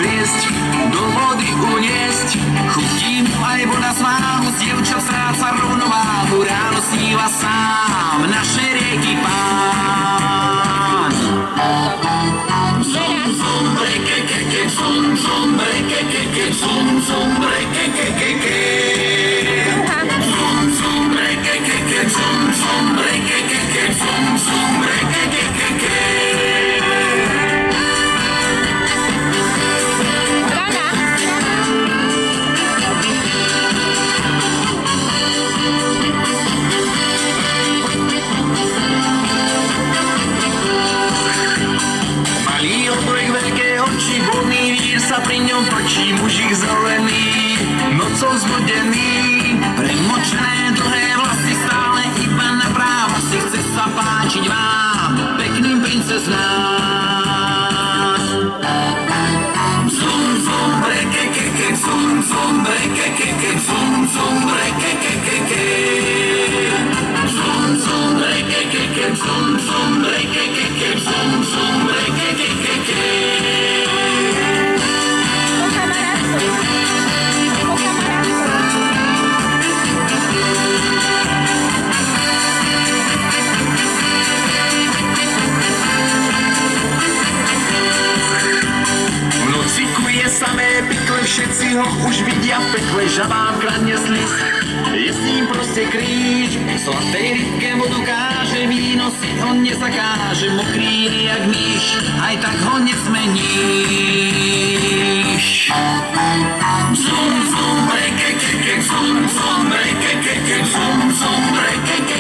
zviesť, do vody uniesť. Chutí mu aj voda sváhu, z dievčat stráca rovnováhu, ráno sníva sám naše rieky pán. Zum, zum, breke, keke, zum, zum, breke, keke, zum, zum, breke, keke. Zum, zum, breke, keke, zum, zum, breke, keke, zum, zum, breke, keke. Vodný vír sa pri ňom točí, mužík zelený, nocou zbudený, premočené dlhé vlasy stále iba naprávo si chce sa páčiť vám, pekným princeznám. Zum, zum, breke, keke, zum, zum, breke, keke, zum, zum, breke, keke. Zum, zum, breke, keke, zum, zum, breke, keke, zum, zum, breke, keke. Samé pykle, všetci ho už vidia v pekle, žabám kradne slis, je s ním proste kríž. Sladkej rybke vodu káže, víno si on nezakáže, mokrý jak myš, aj tak ho nesmeníš. Zum, zum, breke, keke, zum, zum, breke, keke, zum, zum, breke, keke.